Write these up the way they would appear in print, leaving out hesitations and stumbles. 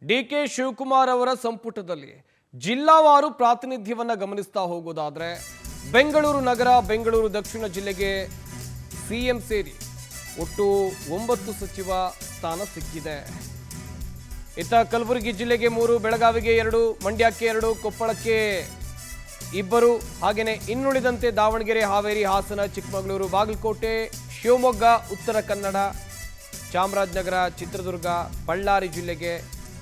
DK Shivakumar ಅವರ ಸಂಪುಟದಲ್ಲಿ ಜಿಲ್ಲಾವಾರು ಪ್ರಾತಿನಿಧ್ಯವನ್ನ ಗಮನಿಸ್ತಾ ಹೋಗೋದಾದ್ರೆ ಬೆಂಗಳೂರು ನಗರ, ಬೆಂಗಳೂರು ದಕ್ಷಿಣ ಜಿಲ್ಲೆಗೆ ಸಿಎಂ ಸೇರಿ ಒಟ್ಟು 9 ಸಚಿವ ಸ್ಥಾನ ಸಿಕ್ಕಿದೆ. ಇತ್ತ ಕಲಬುರಗಿ ಜಿಲ್ಲೆಗೆ 3, ಬೆಳಗಾವಿಗೆ 2, ಮಂಡ್ಯಕ್ಕೆ 2, ಕೊಪ್ಪಳಕ್ಕೆ 2, ಹಾಗೆಯೇ ಇನ್ನುಳಿದಂತೆ ದಾವಣಗೆರೆ, ಹಾವೇರಿ, ಹಾಸನ, ಚಿಕ್ಕಮಗಳೂರು, ಬಾಗಲಕೋಟೆ, ಶಿವಮೊಗ್ಗ, ಉತ್ತರ ಕನ್ನಡ, ಚಾಮರಾಜನಗರ, ಚಿತ್ರದುರ್ಗ, ಬಳ್ಳಾರಿ ಜಿಲ್ಲೆಗೆ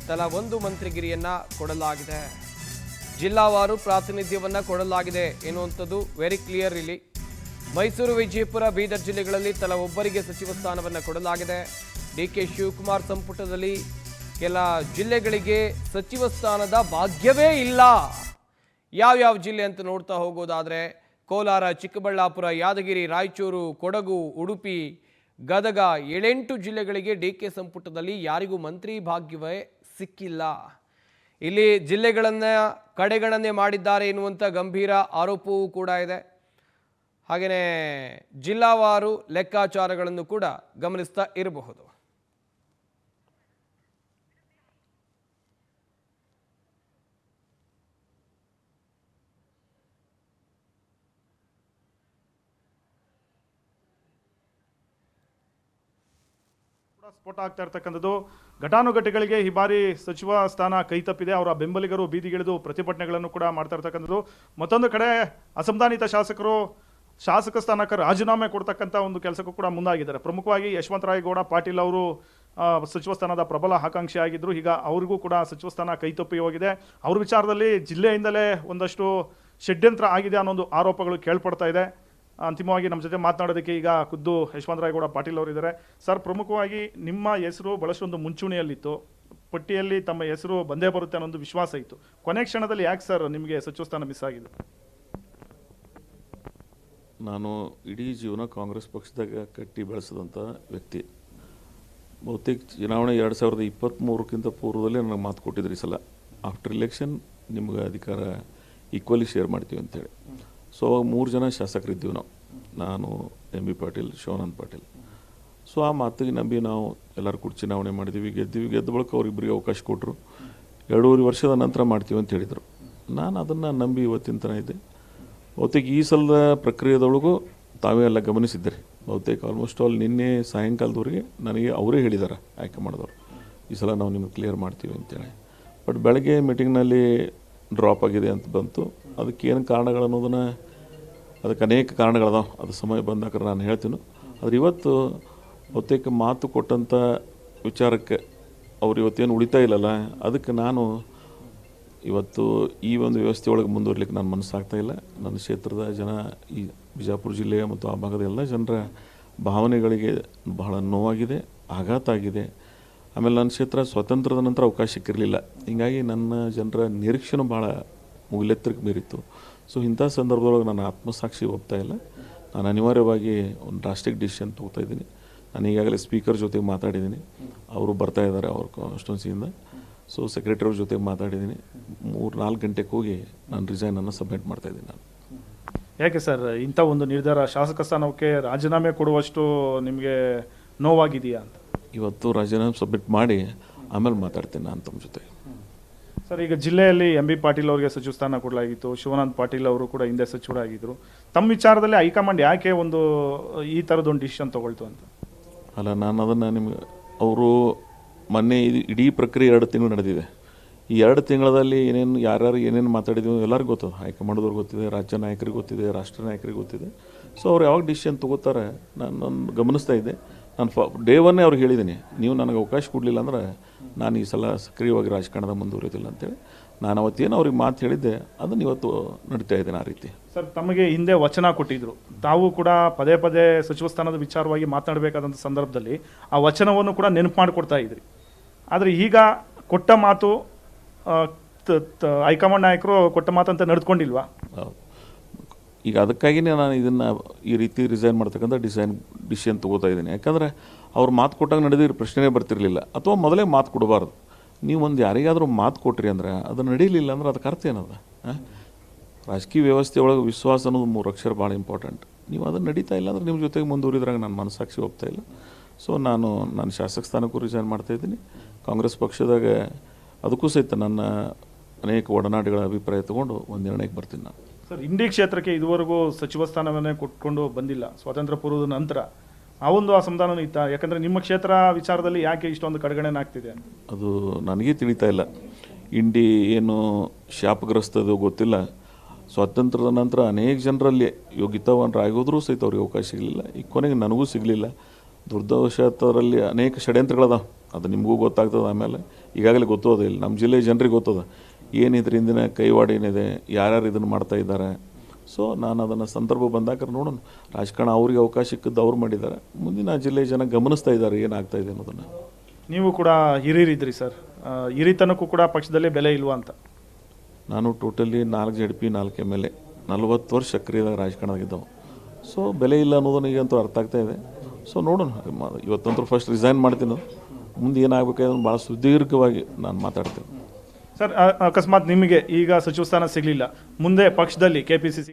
ತಲಾ 1 ಮಂತ್ರಿಗಿರಿಯನ್ನ ಕೊಡಲಾಗಿದೆ. ಜಿಲ್ಲಾವಾರು ಪ್ರಾತಿನಿಧ್ಯವನ್ನ ಕೊಡಲಾಗಿದೆ ಎನ್ನುವಂಥದ್ದು ವೆರಿ ಕ್ಲಿಯರ್. ಇಲ್ಲಿ ಮೈಸೂರು, ವಿಜಯಪುರ, ಬೀದರ್ ಜಿಲ್ಲೆಗಳಲ್ಲಿ ತಲಾ 1 ಸಚಿವ ಸ್ಥಾನವನ್ನು ಕೊಡಲಾಗಿದೆ. ಡಿಕೆ ಶಿವಕುಮಾರ್ ಸಂಪುಟದಲ್ಲಿ ಕೆಲ ಜಿಲ್ಲೆಗಳಿಗೆ ಸಚಿವ ಸ್ಥಾನದ ಭಾಗ್ಯವೇ ಇಲ್ಲ. ಯಾವ್ಯಾವ ಜಿಲ್ಲೆ ಅಂತ ನೋಡ್ತಾ ಹೋಗೋದಾದ್ರೆ ಕೋಲಾರ, ಚಿಕ್ಕಬಳ್ಳಾಪುರ, ಯಾದಗಿರಿ, ರಾಯಚೂರು, ಕೊಡಗು, ಉಡುಪಿ, ಗದಗ 7-8 ಜಿಲ್ಲೆಗಳಿಗೆ ಡಿಕೆ ಸಂಪುಟದಲ್ಲಿ ಯಾರಿಗೂ ಮಂತ್ರಿ ಭಾಗ್ಯವೇ ಸಿಕ್ಕಿಲ್ಲ. ಇಲ್ಲಿ ಜಿಲ್ಲೆಗಳನ್ನ ಕಡೆಗಣನೆ ಮಾಡಿದ್ದಾರೆ ಎನ್ನುವಂಥ ಗಂಭೀರ ಆರೋಪವೂ ಕೂಡ ಇದೆ. ಹಾಗೆಯೇ ಜಿಲ್ಲಾವಾರು ಲೆಕ್ಕಾಚಾರಗಳನ್ನು ಕೂಡ ಗಮನಿಸ್ತಾ ಇರಬಹುದು. ಸ್ಫೋಟ ಆಗ್ತಾ ಇರ್ತಕ್ಕಂಥದ್ದು ಘಟಾನುಘಟಿಗಳಿಗೆ ಈ ಬಾರಿ ಸಚಿವ ಸ್ಥಾನ ಕೈತಪ್ಪಿದೆ. ಅವರ ಬೆಂಬಲಿಗರು ಬೀದಿಗಿಳಿದು ಪ್ರತಿಭಟನೆಗಳನ್ನು ಕೂಡ ಮಾಡ್ತಾ ಇರ್ತಕ್ಕಂಥದ್ದು. ಮತ್ತೊಂದು ಕಡೆ ಅಸಂಧಾನಿತ ಶಾಸಕರು ಶಾಸಕ ಸ್ಥಾನಕ್ಕೆ ರಾಜೀನಾಮೆ ಕೊಡ್ತಕ್ಕಂಥ ಒಂದು ಕೆಲಸಕ್ಕೂ ಕೂಡ ಮುಂದಾಗಿದ್ದಾರೆ. ಪ್ರಮುಖವಾಗಿ ಯಶವಂತರಾಯಗೌಡ ಪಾಟೀಲ್ ಅವರು ಸಚಿವ ಸ್ಥಾನದ ಪ್ರಬಲ ಆಕಾಂಕ್ಷಿ ಆಗಿದ್ದರು. ಈಗ ಅವ್ರಿಗೂ ಕೂಡ ಸಚಿವ ಸ್ಥಾನ ಕೈತಪ್ಪಿ ಹೋಗಿದೆ. ಅವ್ರ ವಿಚಾರದಲ್ಲಿ ಜಿಲ್ಲೆಯಿಂದಲೇ ಒಂದಷ್ಟು ಷಡ್ಯಂತ್ರ ಆಗಿದೆ ಅನ್ನೋ ಆರೋಪಗಳು ಕೇಳ್ಪಡ್ತಾ ಇದೆ. ಅಂತಿಮವಾಗಿ ನಮ್ಮ ಜೊತೆ ಮಾತನಾಡೋದಕ್ಕೆ ಈಗ ಖುದ್ದು ಯಶವಂತರಾಯಗೌಡ ಪಾಟೀಲ್ ಅವರಿದ್ದಾರೆ. ಸರ್, ಪ್ರಮುಖವಾಗಿ ನಿಮ್ಮ ಹೆಸರು ಬಹಳಷ್ಟೊಂದು ಮುಂಚೂಣಿಯಲ್ಲಿತ್ತು, ಪಟ್ಟಿಯಲ್ಲಿ ತಮ್ಮ ಹೆಸರು ಬಂದೇ ಬರುತ್ತೆ ಅನ್ನೋ ಒಂದು ವಿಶ್ವಾಸ ಇತ್ತು. ಕೊನೆ ಕ್ಷಣದಲ್ಲಿ ಯಾಕೆ ಸರ್ ನಿಮಗೆ ಸಚಿವ ಸ್ಥಾನ ಮಿಸ್ ಆಗಿದೆ? ನಾನು ಇಡೀ ಜೀವನ ಕಾಂಗ್ರೆಸ್ ಪಕ್ಷದಾಗ ಕಟ್ಟಿ ಬೆಳೆಸಿದಂಥ ವ್ಯಕ್ತಿ. ಬಹುತೇಕ ಚುನಾವಣೆ 2023ಕ್ಕಿಂತ ಪೂರ್ವದಲ್ಲಿ ನನಗೆ ಮಾತು ಕೊಟ್ಟಿದ್ರಿ ಸಲ ಆಫ್ಟರ್ ಇಲೆಕ್ಷನ್ ನಿಮ್ಗೆ ಅಧಿಕಾರ ಈಕ್ವಲಿ ಶೇರ್ ಮಾಡ್ತೀವಿ ಅಂತೇಳಿ. ಸೊ ಅವಾಗ 3 ಜನ ಶಾಸಕರಿದ್ದೀವಿ ನಾವು, ನಾನು, MB ಪಾಟೀಲ್, ಶಿವಾನಂದ ಪಾಟೀಲ್. ಸೊ ಆ ಮಾತಿಗೆ ನಂಬಿ ನಾವು ಎಲ್ಲರೂ ಕೂಡ ಚುನಾವಣೆ ಮಾಡಿದ್ದೀವಿ, ಗೆದ್ದ ಬಳಿಕ ಅವರಿಬ್ಬರಿಗೆ ಅವಕಾಶ ಕೊಟ್ಟರು. 2.5 ವರ್ಷದ ನಂತರ ಮಾಡ್ತೀವಿ ಅಂತ ಹೇಳಿದರು. ನಾನು ಅದನ್ನು ನಂಬಿ ಇವತ್ತಿನ ತನಕ ಇದ್ದೆ. ಬಹುತೇಕ ಈ ಸಲದ ಪ್ರಕ್ರಿಯೆದೊಳಗೂ ತಾವೇ ಎಲ್ಲ ಗಮನಿಸಿದ್ದೀರಿ. ಬಹುತೇಕ ಆಲ್ಮೋಸ್ಟ್ ಆಲ್ ನಿನ್ನೆ ಸಾಯಂಕಾಲದವರೆಗೆ ನನಗೆ ಅವರೇ ಹೇಳಿದ್ದಾರೆ ಆಯ್ಕೆ ಮಾಡಿದವರು, ಈ ಸಲ ನಾವು ನಿಮಗೆ ಕ್ಲಿಯರ್ ಮಾಡ್ತೀವಿ ಅಂತೇಳಿ. ಬಟ್ ಬೆಳಗ್ಗೆ ಮೀಟಿಂಗ್ನಲ್ಲಿ ಡ್ರಾಪ್ ಆಗಿದೆ ಅಂತ ಬಂತು. ಅದಕ್ಕೆ ಏನು ಕಾರಣಗಳು ಅನ್ನೋದನ್ನು, ಅದಕ್ಕೆ ಅನೇಕ ಕಾರಣಗಳದಾವೆ, ಅದು ಸಮಯ ಬಂದಾಗ ನಾನು ಹೇಳ್ತೀನಿ. ಆದರೆ ಇವತ್ತು ಬಹುತೇಕ ಮಾತು ಕೊಟ್ಟಂಥ ವಿಚಾರಕ್ಕೆ ಅವ್ರು ಇವತ್ತೇನು ಉಳಿತಾ ಇಲ್ಲಲ್ಲ, ಅದಕ್ಕೆ ನಾನು ಇವತ್ತು ಈ ಒಂದು ವ್ಯವಸ್ಥೆ ಒಳಗೆ ಮುಂದುವರ್ಲಿಕ್ಕೆ ನಾನು ಮನಸ್ಸಾಗ್ತಾ ಇಲ್ಲ. ನನ್ನ ಕ್ಷೇತ್ರದ ಜನ, ಈ ಬಿಜಾಪುರ ಜಿಲ್ಲೆಯ ಮತ್ತು ಆ ಭಾಗದ ಎಲ್ಲ ಜನರ ಭಾವನೆಗಳಿಗೆ ಬಹಳ ನೋವಾಗಿದೆ, ಆಘಾತ ಆಗಿದೆ. ಆಮೇಲೆ ನನ್ನ ಕ್ಷೇತ್ರ ಸ್ವತಂತ್ರದ ನಂತರ ಅವಕಾಶ ಸಿಕ್ಕಿರಲಿಲ್ಲ. ಹೀಗಾಗಿ ನನ್ನ ಜನರ ನಿರೀಕ್ಷೆನೂ ಭಾಳ ಮುಗಿಲೆತ್ತರಕ್ಕೆ ಮೀರಿತ್ತು. ಸೊ ಇಂಥ ಸಂದರ್ಭದೊಳಗೆ ನನ್ನ ಆತ್ಮಸಾಕ್ಷಿ ಒಪ್ತಾ ಇಲ್ಲ. ನಾನು ಅನಿವಾರ್ಯವಾಗಿ ಒಂದು ಡ್ರಾಸ್ಟಿಕ್ ಡಿಸಿಷನ್ ತೊಗೋತಾ ಇದ್ದೀನಿ. ನಾನು ಈಗಾಗಲೇ ಸ್ಪೀಕರ್ ಜೊತೆಗೆ ಮಾತಾಡಿದ್ದೀನಿ, ಅವರು ಬರ್ತಾ ಇದ್ದಾರೆ ಅವ್ರ ಕಾನ್ಸ್ಟಿಟ್ಯೂನ್ಸಿಯಿಂದ. ಸೊ ಸೆಕ್ರೆಟರಿ ಅವ್ರ ಜೊತೆಗೆ ಮಾತಾಡಿದ್ದೀನಿ. 3-4 ಗಂಟೆಗೆ ಹೋಗಿ ನಾನು ರಿಸೈನನ್ನು ಸಬ್ಮಿಟ್ ಮಾಡ್ತಾಯಿದ್ದೀನಿ. ನಾನು ಯಾಕೆ ಸರ್ ಇಂಥ ಒಂದು ನಿರ್ಧಾರ, ಶಾಸಕ ಸ್ಥಾನಕ್ಕೆ ರಾಜೀನಾಮೆ ಕೊಡುವಷ್ಟು ನಿಮಗೆ ನೋವಾಗಿದೆಯಾ ಅಂತ? ಇವತ್ತು ರಾಜೀನಾಮೆ ಸಬ್ಮಿಟ್ ಮಾಡಿ ಆಮೇಲೆ ಮಾತಾಡ್ತೀನಿ ನಾನು ತಮ್ಮ ಜೊತೆ. ಸರ್, ಈಗ ಜಿಲ್ಲೆಯಲ್ಲಿ MB ಪಾಟೀಲ್ ಅವರಿಗೆ ಸಚಿವ ಸ್ಥಾನ ಕೊಡಲಾಗಿತ್ತು, ಶಿವಾನಂದ ಪಾಟೀಲ್ ಅವರು ಕೂಡ ಹಿಂದೆ ಸಚಿವರಾಗಿದ್ದರು. ತಮ್ಮ ವಿಚಾರದಲ್ಲಿ ಹೈಕಮಾಂಡ್ ಯಾಕೆ ಒಂದು ಈ ಥರದೊಂದು ಡಿಸಿಷನ್ ತೊಗೊಳ್ತು ಅಂತ? ಅಲ್ಲ, ನಾನು ಅದನ್ನು ನಿಮಗೆ, ಅವರು ಮೊನ್ನೆ ಇಡೀ ಪ್ರಕ್ರಿಯೆ 2 ತಿಂಗಳು ನಡೆದಿದೆ. ಈ 2 ತಿಂಗಳಲ್ಲಿ ಯಾರ್ಯಾರು ಏನೇನು ಮಾತಾಡಿದ್ವಿ ಎಲ್ಲರಿಗೂ ಗೊತ್ತದ. ಹೈಕಮಾಂಡ್ದವ್ರಿಗೆ ಗೊತ್ತಿದೆ, ರಾಜ್ಯ ನಾಯಕರಿಗೆ ಗೊತ್ತಿದೆ, ರಾಷ್ಟ್ರ ನಾಯಕರಿಗೆ ಗೊತ್ತಿದೆ. ಸೊ ಅವ್ರು ಯಾವಾಗ ಡಿಸಿಷನ್ ತೊಗೋತಾರೆ ನಾನು ಗಮನಿಸ್ತಾ ಇದ್ದೆ. ನಾನು ಡೇ 1 ಅವ್ರಿಗೆ ಹೇಳಿದ್ದೀನಿ, ನೀವು ನನಗೆ ಅವಕಾಶ ಕೊಡಲಿಲ್ಲ ಅಂದ್ರೆ ನಾನು ಈ ಸಲ ಸಕ್ರಿಯವಾಗಿ ರಾಜಕಾರಣದ ಮುಂದುವರಿಯೋದಿಲ್ಲ ಅಂತೇಳಿ. ನಾನು ಅವತ್ತೇನು ಅವ್ರಿಗೆ ಮಾತು ಹೇಳಿದ್ದೆ ಅದನ್ನು ಇವತ್ತು ನಡೀತಾ ಇದ್ದೇನೆ ಆ ರೀತಿ. ಸರ್, ತಮಗೆ ಹಿಂದೆ ವಚನ ಕೊಟ್ಟಿದ್ದರು, ತಾವು ಕೂಡ ಪದೇ ಪದೇ ಸಚಿವ ಸ್ಥಾನದ ವಿಚಾರವಾಗಿ ಮಾತನಾಡಬೇಕಾದಂಥ ಸಂದರ್ಭದಲ್ಲಿ ಆ ವಚನವನ್ನು ಕೂಡ ನೆನಪು ಮಾಡಿಕೊಡ್ತಾ ಇದ್ರಿ. ಆದರೆ ಈಗ ಕೊಟ್ಟ ಮಾತು ಹೈಕಮಾಂಡ್ ನಾಯಕರು ಕೊಟ್ಟ ಮಾತಂತ ನಡೆದುಕೊಂಡಿಲ್ವಾ? ಹೌದು. ಈಗ ಅದಕ್ಕಾಗಿಯೇ ನಾನು ಇದನ್ನು ಈ ರೀತಿ ರಿಸೈನ್ ಮಾಡ್ತಕ್ಕಂಥ ಡಿಸಿಷನ್ ತೊಗೋತಾ ಇದ್ದೀನಿ. ಯಾಕಂದರೆ ಅವ್ರು ಮಾತು ಕೊಟ್ಟಾಗ ನಡೆದಿರೋ ಪ್ರಶ್ನೆನೇ ಬರ್ತಿರಲಿಲ್ಲ, ಅಥವಾ ಮೊದಲೇ ಮಾತು ಕೊಡಬಾರ್ದು. ನೀವು ಒಂದು ಯಾರಿಗಾದರೂ ಮಾತು ಕೊಟ್ರಿ ಅಂದ್ರೆ ಅದು ನಡೀಲಿಲ್ಲ ಅಂದ್ರೆ ಅದಕ್ಕೆ ಅರ್ಥ ಏನದ? ರಾಜಕೀಯ ವ್ಯವಸ್ಥೆ ಒಳಗೆ ವಿಶ್ವಾಸ ಅನ್ನೋದು 3 ಅಕ್ಷರ ಭಾಳ ಇಂಪಾರ್ಟೆಂಟ್. ನೀವು ಅದನ್ನು ನಡೀತಾ ಇಲ್ಲ ಅಂದ್ರೆ ನಿಮ್ಮ ಜೊತೆಗೆ ಮುಂದುವರಿದ್ರಾಗ ನನ್ನ ಮನಸ್ಸಾಕ್ಷಿ ಒಪ್ತಾ ಇಲ್ಲ. ಸೊ ನಾನು ಶಾಸಕ ಸ್ಥಾನಕ್ಕೂ ರಿಸೈನ್ ಮಾಡ್ತಾಯಿದ್ದೀನಿ. ಕಾಂಗ್ರೆಸ್ ಪಕ್ಷದಾಗ ಅದಕ್ಕೂ ಸಹಿತ ನನ್ನ ಅನೇಕ ಒಡನಾಡಿಗಳ ಅಭಿಪ್ರಾಯ ತಗೊಂಡು ಒಂದು ನಿರ್ಣಯಕ್ಕೆ ಬರ್ತೀನಿ ನಾನು. ಸರ್, ಇಂಡಿ ಕ್ಷೇತ್ರಕ್ಕೆ ಇದುವರೆಗೂ ಸಚಿವ ಸ್ಥಾನವನ್ನೇ ಕೊಟ್ಕೊಂಡು ಬಂದಿಲ್ಲ ಸ್ವಾತಂತ್ರ್ಯ ಪೂರ್ವದ ನಂತರ. ಆ ಒಂದು ಅಸಮಾಧಾನ ಇತ್ತ? ಯಾಕಂದರೆ ನಿಮ್ಮ ಕ್ಷೇತ್ರ ವಿಚಾರದಲ್ಲಿ ಯಾಕೆ ಇಷ್ಟೊಂದು ಕಡೆಗಣನೆ ಆಗ್ತಿದೆ ಅಂತ ಅದು ನನಗೆ ತಿಳಿತಾ ಇಲ್ಲ. ಇಂಡಿ ಏನು ಶಾಪಗ್ರಸ್ತದೋ ಗೊತ್ತಿಲ್ಲ. ಸ್ವಾತಂತ್ರ್ಯದ ನಂತರ ಅನೇಕ ಜನರಲ್ಲಿ ಯೋಗ್ಯತಾವಾನರಾಗೋದ್ರೂ ಸಹಿತ ಅವ್ರಿಗೆ ಅವಕಾಶ ಸಿಗಲಿಲ್ಲ. ಈ ಕೊನೆಗೆ ನನಗೂ ಸಿಗಲಿಲ್ಲ. ದುರ್ದವಶಾತ್ತರಲ್ಲಿ ಅನೇಕ ಷಡ್ಯಂತ್ರಗಳದ, ಅದು ನಿಮಗೂ ಗೊತ್ತಾಗ್ತದೆ. ಆಮೇಲೆ ಈಗಾಗಲೇ ಗೊತ್ತೋದ ಇಲ್ಲ, ನಮ್ಮ ಜಿಲ್ಲೆಯ ಜನರಿಗೆ ಗೊತ್ತದ ಏನಿದ್ರ ಹಿಂದಿನ ಕೈವಾಡ ಏನಿದೆ, ಯಾರ್ಯಾರು ಇದನ್ನು ಮಾಡ್ತಾ ಇದ್ದಾರೆ. ಸೊ ನಾನು ಅದನ್ನು ಸಂದರ್ಭ ಬಂದಾಗ ನೋಡೋಣ. ರಾಜಕಾರಣ ಅವ್ರಿಗೆ ಅವಕಾಶ ಸಿಕ್ಕಿದ್ದು ಅವ್ರು ಮಾಡಿದ್ದಾರೆ. ಮುಂದಿನ ಜಿಲ್ಲೆಯ ಜನ ಗಮನಿಸ್ತಾ ಇದ್ದಾರೆ ಏನಾಗ್ತಾ ಇದೆ ಅನ್ನೋದನ್ನು. ನೀವು ಕೂಡ ಹಿರಿಯರಿದ್ರಿ ಸರ್, ಹಿರಿತನಕ್ಕೂ ಕೂಡ ಪಕ್ಷದಲ್ಲೇ ಬೆಲೆ ಇಲ್ವಾ ಅಂತ? ನಾನು ಟೋಟಲಿ 4 ZP 4 MLA 40 ವರ್ಷ ಸಕ್ರಿಯದಾಗ ರಾಜಕಾರಣದಾಗಿದ್ದವು. ಸೊ ಬೆಲೆ ಇಲ್ಲ ಅನ್ನೋದನ್ನ ಈಗಂತೂ ಅರ್ಥ ಆಗ್ತಾ ಇದೆ. ಸೊ ನೋಡೋಣ, ಇವತ್ತಂತೂ ಫಸ್ಟ್ ರಿಸೈನ್ ಮಾಡ್ತೀನಿ. ಮುಂದೆ ಏನಾಗಬೇಕಾದ್ರೆ ಭಾಳ ಸುದೀರ್ಘವಾಗಿ ನಾನು ಮಾತಾಡ್ತೀನಿ. ಸರ್, ಅಕಸ್ಮಾತ್ ನಿಮಗೆ ಈಗ ಸಚಿವ ಸ್ಥಾನ ಸಿಗಲಿಲ್ಲ, ಮುಂದೆ ಪಕ್ಷದಲ್ಲಿ KPCC